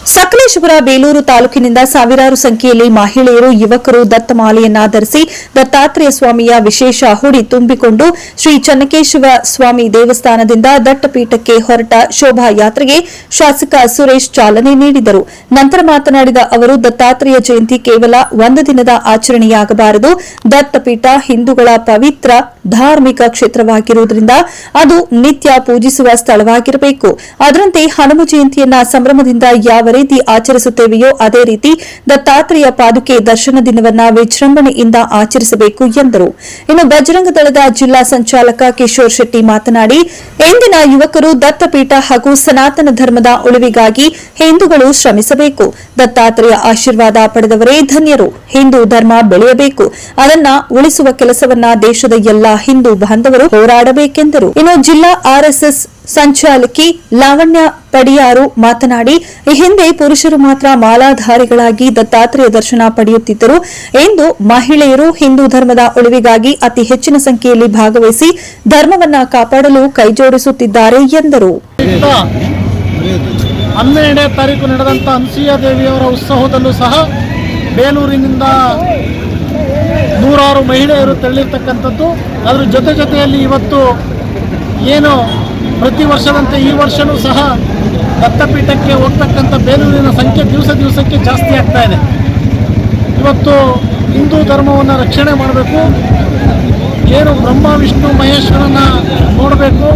ಸಕಲೇಶಪುರ ಬೇಲೂರು ತಾಲೂಕಿನಿಂದ ಸಾವಿರಾರು ಸಂಖ್ಯೆಯಲ್ಲಿ ಮಹಿಳೆಯರು ಯುವಕರು ದತ್ತಮಾಲೆಯನ್ನ ಧರಿಸಿ ದತ್ತಾತ್ರೇಯ ಸ್ವಾಮಿಯ ವಿಶೇಷ ಹುಡಿ ತುಂಬಿಕೊಂಡು ಶ್ರೀ ಚನ್ನಕೇಶವ ಸ್ವಾಮಿ ದೇವಸ್ಥಾನದಿಂದ ದತ್ತಪೀಠಕ್ಕೆ ಹೊರಟ ಶೋಭಾಯಾತ್ರೆಗೆ ಶಾಸಕ ಸುರೇಶ್ ಚಾಲನೆ ನೀಡಿದರು. ನಂತರ ಮಾತನಾಡಿದ ಅವರು, ದತ್ತಾತ್ರೇಯ ಜಯಂತಿ ಕೇವಲ ಒಂದು ದಿನದ ಆಚರಣೆಯಾಗಬಾರದು. ದತ್ತಪೀಠ ಹಿಂದೂಗಳ ಪವಿತ್ರ ಧಾರ್ಮಿಕ ಕ್ಷೇತ್ರವಾಗಿರುವುದರಿಂದ ಅದು ನಿತ್ಯ ಪೂಜಿಸುವ ಸ್ಥಳವಾಗಿರಬೇಕು. ಅದರಂತೆ ಹನುಮ ಜಯಂತಿಯನ್ನ ಸಂಭ್ರಮದಿಂದ ಯಾವ ರೀತಿ ಆಚರಿಸುತ್ತೇವೆಯೋ ಅದೇ ರೀತಿ ದತ್ತಾತ್ರೇಯ ಪಾದುಕೆ ದರ್ಶನ ದಿನವನ್ನ ವಿಜೃಂಭಣೆಯಿಂದ ಆಚರಿಸಬೇಕು ಎಂದರು. ಇನ್ನು ಬಜರಂಗ ದಳದ ಜಿಲ್ಲಾ ಸಂಚಾಲಕ ಕಿಶೋರ್ ಶೆಟ್ಟಿ ಮಾತನಾಡಿ, ಇಂದಿನ ಯುವಕರು ದತ್ತಪೀಠ ಹಾಗೂ ಸನಾತನ ಧರ್ಮದ ಉಳಿವಿಗಾಗಿ ಹಿಂದೂಗಳು ಶ್ರಮಿಸಬೇಕು. ದತ್ತಾತ್ರೇಯ ಆಶೀರ್ವಾದ ಪಡೆದವರೇ ಧನ್ಯರು. ಹಿಂದೂ ಧರ್ಮ ಬೆಳೆಯಬೇಕು. ಅದನ್ನ ಉಳಿಸುವ ಕೆಲಸವನ್ನ ದೇಶದ ಎಲ್ಲಾ ಹಿಂದೂ ಬಾಂಧವರು ಹೋರಾಡಬೇಕೆಂದರು. ಇನ್ನು ಜಿಲ್ಲಾ ಆರ್ಎಸ್ಎಸ್ ಸಂಚಾಲಕಿ ಲಾವಣ್ಯ ಪಡಿಯಾರು ಮಾತನಾಡಿ, ಈ ಹಿಂದೆ ಪುರುಷರು ಮಾತ್ರ ಮಾಲಾಧಾರಿಗಳಾಗಿ ದತ್ತಾತ್ರೇಯ ದರ್ಶನ ಪಡೆಯುತ್ತಿದ್ದರು. ಇಂದು ಮಹಿಳೆಯರು ಹಿಂದೂ ಧರ್ಮದ ಉಳಿವಿಗಾಗಿ ಅತಿ ಹೆಚ್ಚಿನ ಸಂಖ್ಯೆಯಲ್ಲಿ ಭಾಗವಹಿಸಿ ಧರ್ಮವನ್ನ ಕಾಪಾಡಲು ಕೈಜೋಡಿಸುತ್ತಿದ್ದಾರೆ ಎಂದರು. 12ನೇ ತಾರೀಕು ನಡೆದಂಥ ಅನಸೂಯ ದೇವಿಯವರ ಉತ್ಸವದಲ್ಲೂ ಸಹ ಬೇಲೂರಿನಿಂದ ನೂರಾರು ಮಹಿಳೆಯರು ತೆರಳಿರ್ತಕ್ಕಂಥದ್ದು. ಅದರ ಜೊತೆಯಲ್ಲಿ ಇವತ್ತು ಏನು ಪ್ರತಿ ವರ್ಷದಂತೆ ಈ ವರ್ಷವೂ ಸಹ ದತ್ತಪೀಠಕ್ಕೆ ಹೋಗ್ತಕ್ಕಂಥ ಬೇಲೂರಿನ ಸಂಖ್ಯೆ ದಿವಸಕ್ಕೆ ಜಾಸ್ತಿ ಆಗ್ತಾ ಇದೆ. ಇವತ್ತು ಹಿಂದೂ ಧರ್ಮವನ್ನು ರಕ್ಷಣೆ ಮಾಡಬೇಕು. ಏನು ಬ್ರಹ್ಮ ವಿಷ್ಣು ಮಹೇಶ್ವರನ ನೋಡಬೇಕು.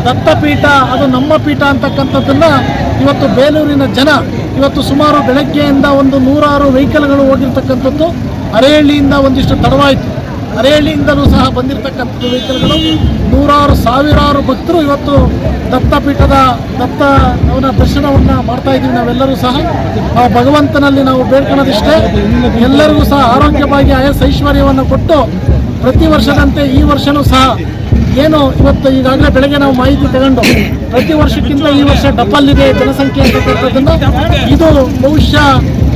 ದತ್ತಪೀಠ ಅದು ನಮ್ಮ ಪೀಠ ಅಂತಕ್ಕಂಥದ್ದನ್ನು ಇವತ್ತು ಬೇಲೂರಿನ ಜನ ಇವತ್ತು ಸುಮಾರು ಬೆಳಗ್ಗೆಯಿಂದ ಒಂದು ನೂರಾರು ವೆಹಿಕಲ್ಗಳು ಹೋಗಿರ್ತಕ್ಕಂಥದ್ದು. ಅರೇಹಳ್ಳಿಯಿಂದ ಒಂದಿಷ್ಟು ತಡವಾಯಿತು. ಅರೇಹಳ್ಳಿಯಿಂದಲೂ ಸಹ ಬಂದಿರತಕ್ಕಂಥದ್ದು ವೆಹಿಕಲ್ಗಳು. ನೂರಾರು ಸಾವಿರಾರು ಭಕ್ತರು ಇವತ್ತು ದತ್ತಪೀಠದ ದತ್ತನ ದರ್ಶನವನ್ನು ಮಾಡ್ತಾ ಇದ್ದೀವಿ. ನಾವೆಲ್ಲರೂ ಸಹ ಆ ಭಗವಂತನಲ್ಲಿ ನಾವು ಬೇಡ್ಕೊಳ್ಳೋದಿಷ್ಟೇ, ಎಲ್ಲರಿಗೂ ಸಹ ಆರೋಗ್ಯವಾಗಿ ಐಶ್ವರ್ಯವನ್ನು ಕೊಟ್ಟು ಪ್ರತಿ ವರ್ಷದಂತೆ ಈ ವರ್ಷವೂ ಸಹ ಏನು ಇವತ್ತು ಈಗಾಗಲೇ ಬೆಳಗ್ಗೆ ನಾವು ಮಾಹಿತಿ ತಗೊಂಡು ಪ್ರತಿ ವರ್ಷಕ್ಕಿಂತ ಈ ವರ್ಷ ಡಬಲ್ ಇದೆ ಜನಸಂಖ್ಯೆ ಅಂತಕ್ಕಂಥದ್ದನ್ನು. ಇದು ಬಹುಶಃ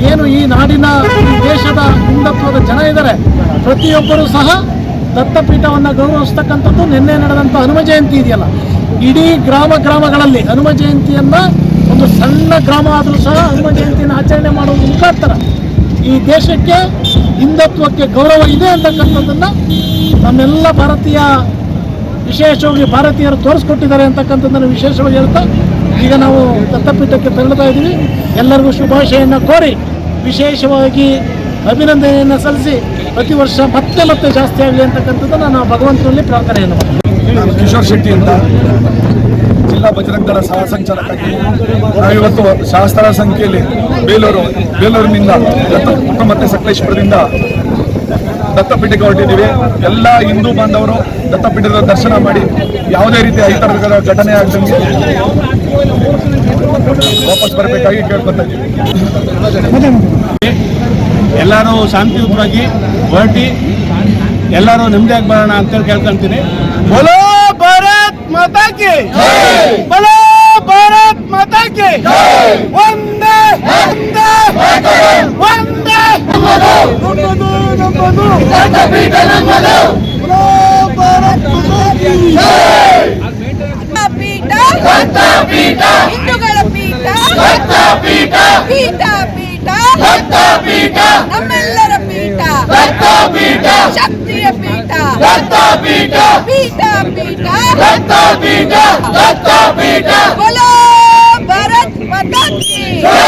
ಏನು ಈ ನಾಡಿನ ಈ ದೇಶದ ಹಿಂದುತ್ವದ ಜನ ಇದ್ದಾರೆ, ಪ್ರತಿಯೊಬ್ಬರೂ ಸಹ ದತ್ತಪೀಠವನ್ನು ಗೌರವಿಸ್ತಕ್ಕಂಥದ್ದು. ನಿನ್ನೆ ನಡೆದಂಥ ಹನುಮ ಜಯಂತಿ ಇದೆಯಲ್ಲ, ಇಡೀ ಗ್ರಾಮಗಳಲ್ಲಿ ಹನುಮ ಜಯಂತಿಯನ್ನು ಒಂದು ಸಣ್ಣ ಗ್ರಾಮ ಆದರೂ ಸಹ ಹನುಮ ಜಯಂತಿಯನ್ನು ಆಚರಣೆ ಮಾಡುವ ಮುಖಾಂತರ ಈ ದೇಶಕ್ಕೆ ಹಿಂದುತ್ವಕ್ಕೆ ಗೌರವ ಇದೆ ಅಂತಕ್ಕಂಥದ್ದನ್ನು ನಮ್ಮೆಲ್ಲ ವಿಶೇಷವಾಗಿ ಭಾರತೀಯರು ತೋರಿಸ್ಕೊಟ್ಟಿದ್ದಾರೆ ಅಂತಕ್ಕಂಥದ್ದನ್ನು ವಿಶೇಷವಾಗಿ ಹೇಳ್ತಾ ಈಗ ನಾವು ದತ್ತಪೀಠಕ್ಕೆ ತೆರಳುತ್ತಾ ಇದ್ದೀವಿ. ಎಲ್ಲರಿಗೂ ಶುಭಾಶಯನ್ನು ಕೋರಿ ವಿಶೇಷವಾಗಿ ಅಭಿನಂದನೆಯನ್ನು ಸಲ್ಲಿಸಿ ಪ್ರತಿ ವರ್ಷ ಮತ್ತೆ ಜಾಸ್ತಿ ಆಗಲಿ ಅಂತಕ್ಕಂಥದ್ದನ್ನು ನಾವು ಭಗವಂತನಲ್ಲಿ ಪ್ರಾರ್ಥನೆಯನ್ನು ಮಾಡ್ತೀವಿ. ನಾನು ಕಿಶೋರ್ ಶೆಟ್ಟಿ ಅಂತ, ಜಿಲ್ಲಾ ಬಜರಂಗ ದಳ ಸಹ ಸಂಚಾಲಕರಾಗಿ ನಾವಿವತ್ತು ಸಹಸ್ರಾರು ಸಂಖ್ಯೆಯಲ್ಲಿ ಬೇಲೂರಿನಿಂದ ಮತ್ತು ಸಕಲೇಶಪುರದಿಂದ ದತ್ತಪೀಠಕ್ಕೆ ಹೊರಟಿದ್ದೀವಿ. ಎಲ್ಲ ಹಿಂದೂ ಬಾಂಧವರು ದತ್ತಪೀಠದ ದರ್ಶನ ಮಾಡಿ ಯಾವುದೇ ರೀತಿ ಅಹಿತಕರ ಘಟನೆ ಆಗದಂಗೆ ವಾಪಸ್ ಬರಬೇಕಾಗಿ ಕೇಳ್ಕೊತಾ ಇದ್ದೀವಿ. ಎಲ್ಲರೂ ಶಾಂತಿಯುತವಾಗಿ ಹೊರಟಿ ಎಲ್ಲರೂ ನೆಮ್ಮದಿಯಾಗಿ ಬರೋಣ ಅಂತೇಳಿ ಕೇಳ್ಕೊಂತೀನಿ. ಬೋಲೋ ಭಾರತ್ ಮಾತಾ ಕಿ ಜೈ, ಬೋಲೋ ಭಾರತ್ ಮಾತಾ ಕಿ ಜೈ. ವಂದೇ ವಂದೇ ನಮ್ಮದು ದತ್ತಪೀಠ ನಮ್ಮದು. ಬೋಲೋ ಭಾರತ್ ಮಾತಾ ಕಿ ಜೈ. ದತ್ತಪೀಠ ಹಿಂದೂಗಳ ಪೀಠ ದತ್ತಪೀಠ ದತ್ತಪೀಠ ನಮ್ಮೆಲ್ಲರ ಪೀಠ ದತ್ತಪೀಠ ಶಕ್ತಿಯ ಪೀಠ ದತ್ತಪೀಠ ದತ್ತಪೀಠ ದತ್ತಪೀಠ ಬೋಲೋ ಭಾರತ್ ಮಾತಾ ಕಿ ಜೈ.